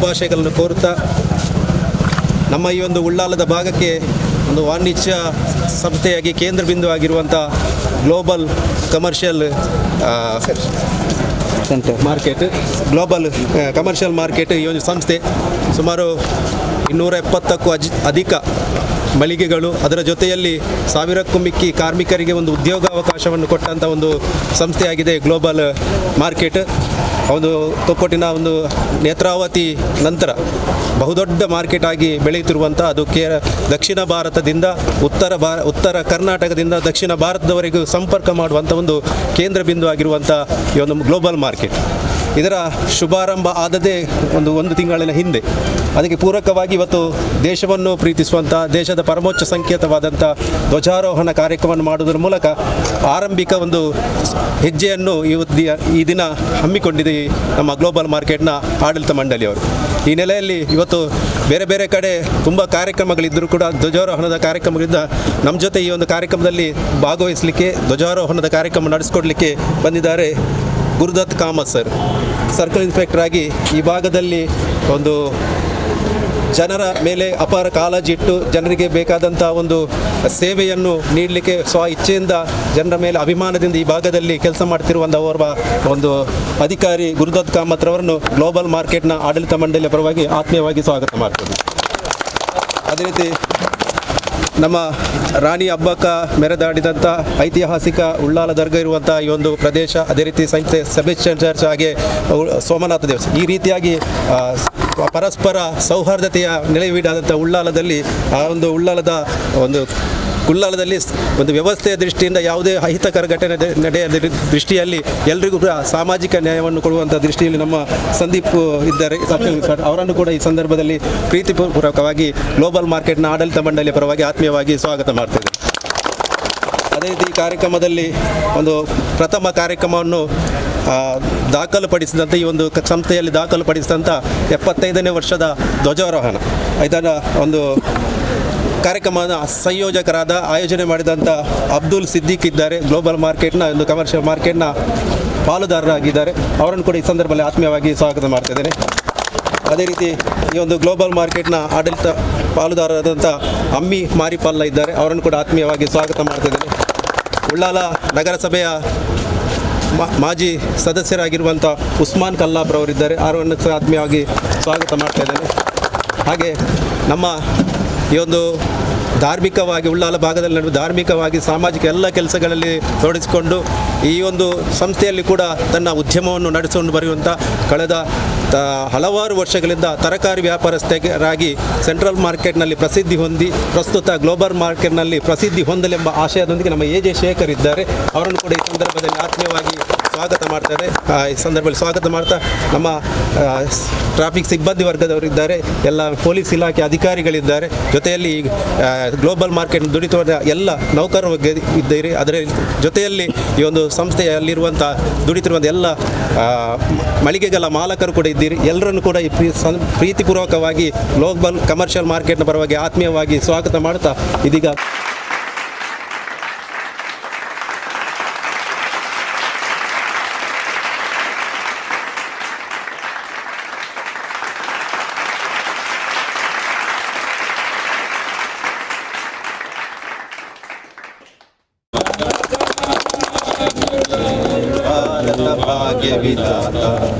ಶುಭಾಶಯಗಳನ್ನು ಕೋರುತ್ತಾ ನಮ್ಮ ಈ ಒಂದು ಉಳ್ಳಾಲದ ಭಾಗಕ್ಕೆ ಒಂದು ವಾಣಿಜ್ಯ ಸಂಸ್ಥೆಯಾಗಿ ಕೇಂದ್ರ ಬಿಂದು ಆಗಿರುವಂಥ ಗ್ಲೋಬಲ್ ಕಮರ್ಷಿಯಲ್ ಮಾರ್ಕೆಟ್ ಈ ಒಂದು ಸಂಸ್ಥೆ ಸುಮಾರು 270ಕ್ಕೂ ಅಧಿಕ ಮಳಿಗೆಗಳು, ಅದರ ಜೊತೆಯಲ್ಲಿ 1000ಕ್ಕೂ ಮಿಕ್ಕಿ ಕಾರ್ಮಿಕರಿಗೆ ಒಂದು ಉದ್ಯೋಗಾವಕಾಶವನ್ನು ಕೊಟ್ಟಂಥ ಒಂದು ಸಂಸ್ಥೆಯಾಗಿದೆ ಗ್ಲೋಬಲ್ ಮಾರ್ಕೆಟ್. ಒಂದು ತೊಕ್ಕೊಟ್ಟಿನ ಒಂದು ನೇತ್ರಾವತಿ ನಂತರ ಬಹುದೊಡ್ಡ ಮಾರ್ಕೆಟ್ ಆಗಿ ಬೆಳೆಯುತ್ತಿರುವಂಥ, ಅದು ದಕ್ಷಿಣ ಭಾರತದಿಂದ ಉತ್ತರ ಕರ್ನಾಟಕದಿಂದ ದಕ್ಷಿಣ ಭಾರತದವರೆಗೂ ಸಂಪರ್ಕ ಮಾಡುವಂಥ ಒಂದು ಕೇಂದ್ರ ಬಿಂದು ಆಗಿರುವಂಥ ಈ ಒಂದು ಗ್ಲೋಬಲ್ ಮಾರ್ಕೆಟ್. ಇದರ ಶುಭಾರಂಭ ಆದದೇ ಒಂದು ತಿಂಗಳಿನ ಹಿಂದೆ. ಅದಕ್ಕೆ ಪೂರಕವಾಗಿ ಇವತ್ತು ದೇಶವನ್ನು ಪ್ರೀತಿಸುವಂಥ, ದೇಶದ ಪರಮೋಚ್ಚ ಸಂಕೇತವಾದಂಥ ಧ್ವಜಾರೋಹಣ ಕಾರ್ಯಕ್ರಮವನ್ನು ಮಾಡುವುದರ ಮೂಲಕ ಆರಂಭಿಕ ಒಂದು ಹೆಜ್ಜೆಯನ್ನು ಈ ದಿನ ಹಮ್ಮಿಕೊಂಡಿದೆ ನಮ್ಮ ಗ್ಲೋಬಲ್ ಮಾರ್ಕೆಟ್ನ ಆಡಳಿತ ಮಂಡಳಿಯವರು. ಈ ನೆಲೆಯಲ್ಲಿ ಇವತ್ತು ಬೇರೆ ಬೇರೆ ಕಡೆ ತುಂಬ ಕಾರ್ಯಕ್ರಮಗಳಿದ್ದರೂ ಕೂಡ ಧ್ವಜಾರೋಹಣದ ಕಾರ್ಯಕ್ರಮಗಳಿಂದ ನಮ್ಮ ಜೊತೆ ಈ ಒಂದು ಕಾರ್ಯಕ್ರಮದಲ್ಲಿ ಭಾಗವಹಿಸಲಿಕ್ಕೆ, ಧ್ವಜಾರೋಹಣದ ಕಾರ್ಯಕ್ರಮ ನಡೆಸಿಕೊಡಲಿಕ್ಕೆ ಬಂದಿದ್ದಾರೆ Gurudatt Kamath sir. Circle inspector ಆಗಿ ಈ ಭಾಗದಲ್ಲಿ ಒಂದು ಜನರ ಮೇಲೆ ಅಪಾರ ಕಾಳಜಿ ಇಟ್ಟು ಜನರಿಗೆ ಬೇಕಾದಂಥ ಒಂದು ಸೇವೆಯನ್ನು ನೀಡಲಿಕ್ಕೆ ಸ್ವ ಇಚ್ಛೆಯಿಂದ ಜನರ ಮೇಲೆ ಅಭಿಮಾನದಿಂದ ಈ ಭಾಗದಲ್ಲಿ ಕೆಲಸ ಮಾಡ್ತಿರುವಂಥ ಓರ್ವ ಒಂದು ಅಧಿಕಾರಿ ಗುರುದತ್ ಕಾಮತ್ ರವರನ್ನು ಗ್ಲೋಬಲ್ ಮಾರ್ಕೆಟ್ನ ಆಡಳಿತ ಮಂಡಳಿಯ ಪರವಾಗಿ ಆತ್ಮೀಯವಾಗಿ ಸ್ವಾಗತ ಮಾಡ್ತೇವೆ. ಅದೇ ರೀತಿ ನಮ್ಮ ರಾಣಿ ಹಬ್ಬಕ್ಕ ಮೆರೆದಾಡಿದಂಥ ಐತಿಹಾಸಿಕ ಉಳ್ಳಾಲ ದರ್ಗಾ ಇರುವಂಥ ಈ ಒಂದು ಪ್ರದೇಶ, ಅದೇ ರೀತಿ ಸಂಸ್ಥೆ ಸೆಬೆಸ್ಟಿಯನ್ ಚರ್ಚ್, ಹಾಗೆ ಸೋಮನಾಥ ದೇವಸ್ಥಾನ, ಈ ರೀತಿಯಾಗಿ ಪರಸ್ಪರ ಸೌಹಾರ್ದತೆಯ ನೆಲೆವೀಡಾದಂಥ ಉಳ್ಳಾಲದಲ್ಲಿ ಒಂದು ವ್ಯವಸ್ಥೆಯ ದೃಷ್ಟಿಯಿಂದ ಯಾವುದೇ ಅಹಿತಕರ ಘಟನೆ ನಡೆಯದ ದೃಷ್ಟಿಯಲ್ಲಿ ಎಲ್ರಿಗೂ ಕೂಡ ಸಾಮಾಜಿಕ ನ್ಯಾಯವನ್ನು ಕೊಡುವಂಥ ದೃಷ್ಟಿಯಲ್ಲಿ ನಮ್ಮ ಸಂದೀಪ್ ಇದ್ದಾರೆ, ಅವರನ್ನು ಕೂಡ ಈ ಸಂದರ್ಭದಲ್ಲಿ ಪ್ರೀತಿಪೂರ್ವಕವಾಗಿ ಗ್ಲೋಬಲ್ ಮಾರ್ಕೆಟ್ನ ಆಡಳಿತ ಮಂಡಳಿಯ ಪರವಾಗಿ ಆತ್ಮೀಯವಾಗಿ ಸ್ವಾಗತ ಮಾಡ್ತೇವೆ. ಅದೇ ರೀತಿ ಈ ಕಾರ್ಯಕ್ರಮದಲ್ಲಿ ಒಂದು ಪ್ರಥಮ ಕಾರ್ಯಕ್ರಮವನ್ನು ದಾಖಲುಪಡಿಸಿದಂಥ, ಈ ಒಂದು ಸಂಸ್ಥೆಯಲ್ಲಿ ದಾಖಲುಪಡಿಸಿದಂಥ 75ನೇ ವರ್ಷದ ಧ್ವಜಾರೋಹಣ, ಇದರ ಒಂದು ಕಾರ್ಯಕ್ರಮದ ಸಂಯೋಜಕರಾದ ಆಯೋಜನೆ ಮಾಡಿದಂಥ ಅಬ್ದುಲ್ ಸಿದ್ದಿಕ್ ಇದ್ದಾರೆ, ಗ್ಲೋಬಲ್ ಮಾರ್ಕೆಟ್ನ ಒಂದು ಕಮರ್ಷಿಯಲ್ ಮಾರ್ಕೆಟ್ನ ಪಾಲುದಾರರಾಗಿದ್ದಾರೆ. ಅವರನ್ನು ಕೂಡ ಈ ಸಂದರ್ಭದಲ್ಲಿ ಆತ್ಮೀಯವಾಗಿ ಸ್ವಾಗತ ಮಾಡ್ತಿದ್ದೇನೆ. ಅದೇ ರೀತಿ ಈ ಒಂದು ಗ್ಲೋಬಲ್ ಮಾರ್ಕೆಟ್ನ ಆಡಳಿತ ಪಾಲುದಾರರಾದಂಥ ಅಮ್ಮಿ ಮಾರಿಪಾಲ್ಲ ಇದ್ದಾರೆ, ಅವರನ್ನು ಕೂಡ ಆತ್ಮೀಯವಾಗಿ ಸ್ವಾಗತ ಮಾಡ್ತಿದ್ದೇನೆ. ಉಳ್ಳಾಲ ನಗರಸಭೆಯ ಮಾಜಿ ಸದಸ್ಯರಾಗಿರುವಂಥ ಉಸ್ಮಾನ್ ಕಲ್ಲಾಬ್ರವರಿದ್ದಾರೆ, ಅವರನ್ನು ಆತ್ಮೀಯವಾಗಿ ಸ್ವಾಗತ ಮಾಡ್ತಾ ಇದ್ದೇನೆ. ಹಾಗೆ ನಮ್ಮ ಈ ಒಂದು ಧಾರ್ಮಿಕವಾಗಿ ಉಳ್ಳಾಲ ಭಾಗದಲ್ಲಿ ನಡೆಯುವ ಧಾರ್ಮಿಕವಾಗಿ ಸಾಮಾಜಿಕ ಎಲ್ಲ ಕೆಲಸಗಳಲ್ಲಿ ತೊಡಗಿಸಿಕೊಂಡು ಈ ಒಂದು ಸಂಸ್ಥೆಯಲ್ಲಿ ಕೂಡ ತನ್ನ ಉದ್ಯಮವನ್ನು ನಡೆಸಿಕೊಂಡು ಬರೆಯುವಂಥ ಕಳೆದ ಹಲವಾರು ವರ್ಷಗಳಿಂದ ತರಕಾರಿ ವ್ಯಾಪಾರಸ್ಥರಾಗಿ ಸೆಂಟ್ರಲ್ ಮಾರ್ಕೆಟ್ನಲ್ಲಿ ಪ್ರಸಿದ್ಧಿ ಹೊಂದಿ ಪ್ರಸ್ತುತ ಗ್ಲೋಬಲ್ ಮಾರ್ಕೆಟ್ನಲ್ಲಿ ಪ್ರಸಿದ್ಧಿ ಹೊಂದಲೆಂಬ ಆಶಯದೊಂದಿಗೆ ನಮ್ಮ ಎ ಜೆ ಶೇಖರ್ ಇದ್ದಾರೆ, ಅವರನ್ನು ಕೂಡ ಈ ಸಂದರ್ಭದಲ್ಲಿ ಆತ್ಮೀಯವಾಗಿ ಸ್ವಾಗತ ಮಾಡ್ತಾರೆ. ಈ ಸಂದರ್ಭದಲ್ಲಿ ಸ್ವಾಗತ ಮಾಡ್ತಾ ನಮ್ಮ ಟ್ರಾಫಿಕ್ ಸಿಬ್ಬಂದಿ ವರ್ಗದವರಿದ್ದಾರೆ, ಎಲ್ಲ ಪೊಲೀಸ್ ಇಲಾಖೆ ಅಧಿಕಾರಿಗಳಿದ್ದಾರೆ, ಜೊತೆಯಲ್ಲಿ ಗ್ಲೋಬಲ್ ಮಾರ್ಕೆಟ್ ದುಡಿತುವ ಎಲ್ಲ ನೌಕರರು ಇದ್ದೀರಿ. ಅದರ ಜೊತೆಯಲ್ಲಿ ಈ ಒಂದು ಸಂಸ್ಥೆಯಲ್ಲಿರುವಂಥ ದುಡಿತಿರುವಂಥ ಎಲ್ಲ ಮಳಿಗೆಗಳ ಮಾಲಕರು ಕೂಡ ಇದ್ದೀರಿ. ಎಲ್ಲರನ್ನು ಕೂಡ ಈ ಪ್ರೀತಿಪೂರ್ವಕವಾಗಿ ಗ್ಲೋಬಲ್ ಕಮರ್ಷಿಯಲ್ ಮಾರ್ಕೆಟ್ನ ಪರವಾಗಿ ಆತ್ಮೀಯವಾಗಿ ಸ್ವಾಗತ ಮಾಡ್ತಾ ಇದೀಗ ಭಾಗ್ಯ ವಿಧಾತ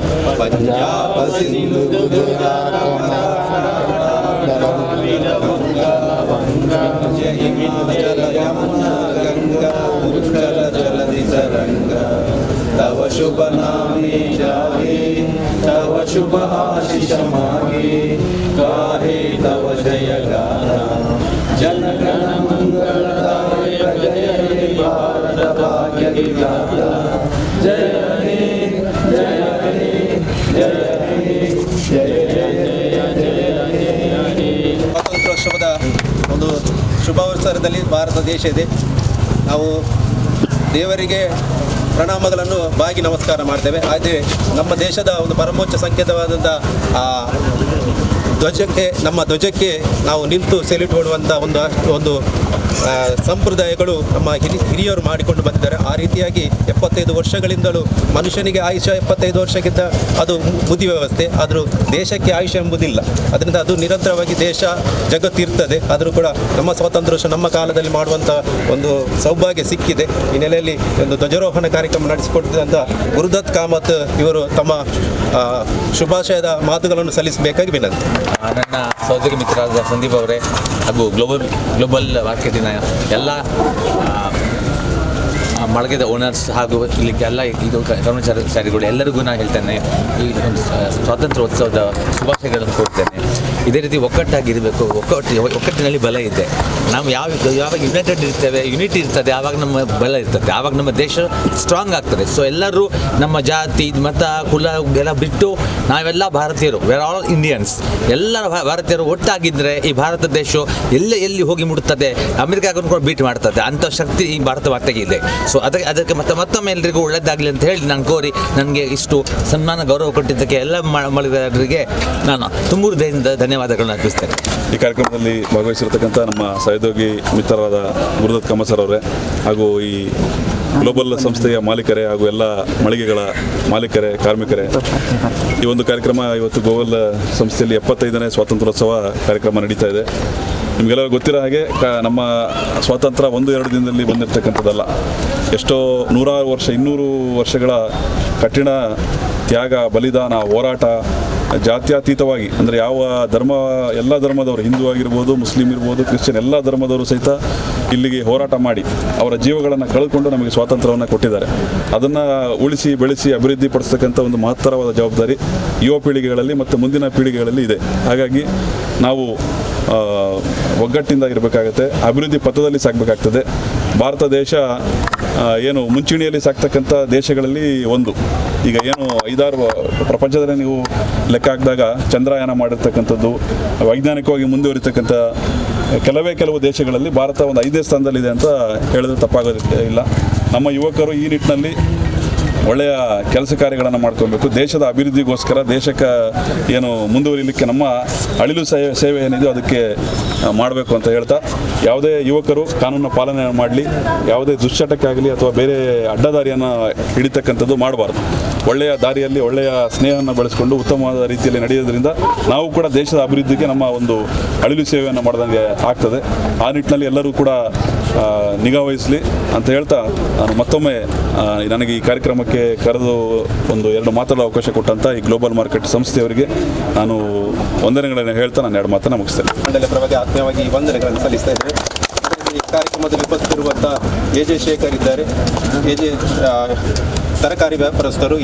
ಪಂಜಾಬ ಸಿಂಧು ಗುಜರಾತ ಹಿಮಾಚಲ ಯಮುನಾ ಗಂಗಾ ಉತ್ಕಲ ಜಲಧಿ ತರಂಗ तव शुभ नामे जागे तव शुभ आशीष मागे गाहे तव जय गाना जन गण मंगलदायक जय हे भारत भाग्य विधाता जय हे जय हे जय हे जय ಸ್ವಾತಂತ್ರ್ಯೋತ್ಸವದ ಒಂದು ಶುಭಾವಸರದಲ್ಲಿ ಭಾರತ ದೇಶ ಇದೆ. ನಾವು ದೇವರಿಗೆ ಪ್ರಣಾಮಗಳನ್ನು ಬಾಗಿ ನಮಸ್ಕಾರ ಮಾಡ್ತೇವೆ. ಆದರೆ ನಮ್ಮ ದೇಶದ ಒಂದು ಪರಮೋಚ್ಚ ಸಂಕೇತವಾದಂಥ ನಮ್ಮ ಧ್ವಜಕ್ಕೆ ನಾವು ನಿಂತು ಸೆಲ್ಯೂಟ್ ಹೊಡುವಂಥ ಒಂದು ಸಂಪ್ರದಾಯಗಳು ನಮ್ಮ ಹಿರಿಯರು ಮಾಡಿಕೊಂಡು ಬಂದಿದ್ದಾರೆ. ಆ ರೀತಿಯಾಗಿ 75 ವರ್ಷಗಳಿಂದಲೂ ಮನುಷ್ಯನಿಗೆ ಆಯುಷ್ಯ 75 ವರ್ಷಕ್ಕಿಂತ ಅದು ಮುದಿ ವ್ಯವಸ್ಥೆ, ಆದರೂ ದೇಶಕ್ಕೆ ಆಯುಷ್ಯ ಎಂಬುದಿಲ್ಲ. ಅದರಿಂದ ಅದು ನಿರಂತರವಾಗಿ ದೇಶ ಜಗತ್ತು ಇರ್ತದೆ. ಆದರೂ ಕೂಡ ನಮ್ಮ ಸ್ವಾತಂತ್ರ್ಯ ವರ್ಷ ನಮ್ಮ ಕಾಲದಲ್ಲಿ ಮಾಡುವಂಥ ಒಂದು ಸೌಭಾಗ್ಯ ಸಿಕ್ಕಿದೆ. ಈ ನೆಲೆಯಲ್ಲಿ ಒಂದು ಧ್ವಜಾರೋಹಣ ಕಾರ್ಯಕ್ರಮ ನಡೆಸಿಕೊಟ್ಟಿದ್ದಂಥ ಗುರುದತ್ ಕಾಮತ್ ಇವರು ತಮ್ಮ ಶುಭಾಶಯದ ಮಾತುಗಳನ್ನು ಸಲ್ಲಿಸಬೇಕಾಗಿ ವಿನಂತಿ. ನನ್ನ ಸಹೋದರಿ ಮಿತ್ರರಾದ ಸಂದೀಪ್ ಅವರೇ ಹಾಗೂ ಗ್ಲೋಬಲ್ ಮಾರ್ಕೆಟಿನ ಎಲ್ಲ ಮಳಗೆದ ಓನರ್ಸ್ ಹಾಗೂ ಇಲ್ಲಿಗೆಲ್ಲ ಇದು ಕರ್ಮಚಾರಿಗಳು ಎಲ್ಲರಿಗೂ ನಾನು ಹೇಳ್ತೇನೆ, ಈ ಒಂದು ಸ್ವಾತಂತ್ರ್ಯೋತ್ಸವದ ಶುಭಾಶಯಗಳನ್ನು ಕೊಡ್ತೇನೆ. ಇದೇ ರೀತಿ ಒಗ್ಗಟ್ಟಾಗಿರಬೇಕು. ಒಗ್ಗಟ್ಟಿನಲ್ಲಿ ಬಲ ಇದೆ. ನಾವು ಯಾವಾಗ ಯುನೈಟೆಡ್ ಇರ್ತೇವೆ, ಯುನಿಟಿ ಇರ್ತದೆ, ಆವಾಗ ನಮ್ಮ ಬಲ ಇರ್ತದೆ, ಆವಾಗ ನಮ್ಮ ದೇಶ ಸ್ಟ್ರಾಂಗ್ ಆಗ್ತದೆ. ಸೊ ಎಲ್ಲರೂ ನಮ್ಮ ಜಾತಿ ಮತ ಕುಲ ಎಲ್ಲ ಬಿಟ್ಟು ನಾವೆಲ್ಲ ಭಾರತೀಯರು, ವೇರ್ ಆಲ್ ಇಂಡಿಯನ್ಸ್, ಎಲ್ಲ ಭಾರತೀಯರು ಒಟ್ಟಾಗಿದ್ದರೆ ಈ ಭಾರತ ದೇಶ ಎಲ್ಲಿ ಹೋಗಿ ಮುಡುತ್ತದೆ, ಅಮೆರಿಕಾಗೂ ಕೂಡ ಬೀಟ್ ಮಾಡ್ತದೆ. ಅಂಥ ಶಕ್ತಿ ಈ ಭಾರತ ಮಾತೆಗೆ ಇದೆ. ಸೊ ಅದಕ್ಕೆ ಮತ್ತೊಮ್ಮೆ ಎಲ್ಲರಿಗೂ ಒಳ್ಳೆಯದಾಗಲಿ ಅಂತ ಹೇಳಿ ನಾನು ಕೋರಿ, ನನಗೆ ಇಷ್ಟು ಸನ್ಮಾನ ಗೌರವ ಕೊಟ್ಟಿದ್ದಕ್ಕೆ ಎಲ್ಲ ಮಳಿಗರಿಗೆ ನಾನು ತುಂಬ ಹೃದಯದಿಂದ ಧನ್ಯವಾದಗಳನ್ನು ಅರ್ಪಿಸ್ತೇನೆ. ಈ ಕಾರ್ಯಕ್ರಮದಲ್ಲಿ ಭಾಗವಹಿಸಿರ್ತಕ್ಕಂಥ ನಮ್ಮ ಸಹೋದ್ಯೋಗಿ ಮಿತ್ರರಾದ ಗುರುದತ್ ಕಾಮತ್ ಸರ್ ಅವರೇ ಹಾಗೂ ಈ ಗ್ಲೋಬಲ್ ಸಂಸ್ಥೆಯ ಮಾಲೀಕರೇ ಹಾಗೂ ಎಲ್ಲ ಮಳಿಗೆಗಳ ಮಾಲೀಕರೇ, ಕಾರ್ಮಿಕರೇ, ಈ ಒಂದು ಕಾರ್ಯಕ್ರಮ ಇವತ್ತು ಗ್ಲೋಬಲ್ ಸಂಸ್ಥೆಯಲ್ಲಿ 75ನೇ ಸ್ವಾತಂತ್ರ್ಯೋತ್ಸವ ಕಾರ್ಯಕ್ರಮ ನಡೀತಾ ಇದೆ. ನಿಮಗೆಲ್ಲ ಗೊತ್ತಿರೋ ಹಾಗೆ ನಮ್ಮ ಸ್ವಾತಂತ್ರ್ಯ 1-2 ದಿನದಲ್ಲಿ ಬಂದಿರತಕ್ಕಂಥದ್ದಲ್ಲ. ಎಷ್ಟೋ 100 ವರ್ಷ 200 ವರ್ಷಗಳ ಕಠಿಣ ತ್ಯಾಗ, ಬಲಿದಾನ, ಹೋರಾಟ, ಜಾತ್ಯತೀತವಾಗಿ, ಅಂದರೆ ಯಾವ ಧರ್ಮ, ಎಲ್ಲ ಧರ್ಮದವರು, ಹಿಂದೂ ಆಗಿರ್ಬೋದು, ಮುಸ್ಲಿಂ ಇರ್ಬೋದು, ಕ್ರಿಶ್ಚಿಯನ್, ಎಲ್ಲ ಧರ್ಮದವರು ಸಹಿತ ಇಲ್ಲಿಗೆ ಹೋರಾಟ ಮಾಡಿ ಅವರ ಜೀವಗಳನ್ನು ಕಳೆದುಕೊಂಡು ನಮಗೆ ಸ್ವಾತಂತ್ರ್ಯವನ್ನು ಕೊಟ್ಟಿದ್ದಾರೆ. ಅದನ್ನು ಉಳಿಸಿ ಬೆಳೆಸಿ ಅಭಿವೃದ್ಧಿ ಪಡಿಸ್ತಕ್ಕಂಥ ಒಂದು ಮಹತ್ತರವಾದ ಜವಾಬ್ದಾರಿ ಯುವ ಪೀಳಿಗೆಗಳಲ್ಲಿ ಮತ್ತು ಮುಂದಿನ ಪೀಳಿಗೆಗಳಲ್ಲಿ ಇದೆ. ಹಾಗಾಗಿ ನಾವು ಒಗ್ಗಟ್ಟಿಂದ ಇರಬೇಕಾಗತ್ತೆ, ಅಭಿವೃದ್ಧಿ ಪಥದಲ್ಲಿ ಸಾಗಬೇಕಾಗ್ತದೆ. ಭಾರತ ದೇಶ ಏನು ಮುಂಚೂಣಿಯಲ್ಲಿ ಸಾಕ್ತಕ್ಕಂಥ ದೇಶಗಳಲ್ಲಿ ಒಂದು. ಈಗ ಏನು 5-6 ಪ್ರಪಂಚದಲ್ಲಿ ನೀವು ಲೆಕ್ಕ ಹಾಕಿದಾಗ ಚಂದ್ರಯಾನ ಮಾಡಿರ್ತಕ್ಕಂಥದ್ದು, ವೈಜ್ಞಾನಿಕವಾಗಿ ಮುಂದುವರಿತಕ್ಕಂಥ ಕೆಲವು ದೇಶಗಳಲ್ಲಿ ಭಾರತ ಒಂದು 5ನೇ ಸ್ಥಾನದಲ್ಲಿದೆ ಅಂತ ಹೇಳಿದ್ರೆ ತಪ್ಪಾಗೋದಿಲ್ಲ. ನಮ್ಮ ಯುವಕರು ಈ ನಿಟ್ಟಿನಲ್ಲಿ ಒಳ್ಳೆಯ ಕೆಲಸ ಕಾರ್ಯಗಳನ್ನು ಮಾಡ್ಕೊಬೇಕು. ದೇಶದ ಅಭಿವೃದ್ಧಿಗೋಸ್ಕರ, ದೇಶಕ್ಕೆ ಏನು ಮುಂದುವರಿಲಿಕ್ಕೆ ನಮ್ಮ ಅಳಿಲು ಸೇವೆ ಏನಿದೆ ಅದಕ್ಕೆ ಮಾಡಬೇಕು ಅಂತ ಹೇಳ್ತಾ, ಯಾವುದೇ ಯುವಕರು ಕಾನೂನು ಪಾಲನೆ ಮಾಡಲಿ, ಯಾವುದೇ ದುಶ್ಚಟಕ್ಕೆ ಆಗಲಿ ಅಥವಾ ಬೇರೆ ಅಡ್ಡದಾರಿಯನ್ನು ಹಿಡಿತಕ್ಕಂಥದ್ದು ಮಾಡಬಾರ್ದು. ಒಳ್ಳೆಯ ದಾರಿಯಲ್ಲಿ ಒಳ್ಳೆಯ ಸ್ನೇಹವನ್ನು ಬೆಳೆಸ್ಕೊಂಡು ಉತ್ತಮವಾದ ರೀತಿಯಲ್ಲಿ ನಡೆಯೋದ್ರಿಂದ ನಾವು ಕೂಡ ದೇಶದ ಅಭಿವೃದ್ಧಿಗೆ ನಮ್ಮ ಒಂದು ಅಳಿಲು ಸೇವೆಯನ್ನು ಮಾಡಿದಂಗೆ ಆಗ್ತದೆ. ಆ ನಿಟ್ಟಿನಲ್ಲಿ ಎಲ್ಲರೂ ಕೂಡ ನಿಗಾ ವಹಿಸಲಿ ಅಂತ ಹೇಳ್ತಾ, ನಾನು ಮತ್ತೊಮ್ಮೆ ನನಗೆ ಈ ಕಾರ್ಯಕ್ರಮಕ್ಕೆ ಕರೆದು 1-2 ಮಾತಾಡೋ ಅವಕಾಶ ಕೊಟ್ಟಂಥ ಈ ಗ್ಲೋಬಲ್ ಮಾರ್ಕೆಟ್ ಸಂಸ್ಥೆಯವರಿಗೆ ನಾನು ವಂದನೆಗಳನ್ನು ಹೇಳ್ತಾ ನಾನು 2 ಮಾತನ್ನು ಮುಗಿಸ್ತೇನೆ. ಮಂಡಳಿಯ ಪರವಾಗಿ ಆತ್ಮೀಯವಾಗಿ ವಂದನೆಗಳನ್ನು ಸಲ್ಲಿಸ್ತಾ ಇದ್ದೇವೆ. ಈ ಕಾರ್ಯಕ್ರಮದಲ್ಲಿ ಉಪಸ್ಥಿತರಿರುವಂಥ ಎ.ಜೆ. ಶೇಖರ್ ಇದ್ದಾರೆ. ಎ.ಜೆ. ತರಕಾರಿ ವ್ಯಾಪಾರಸ್ಥರು.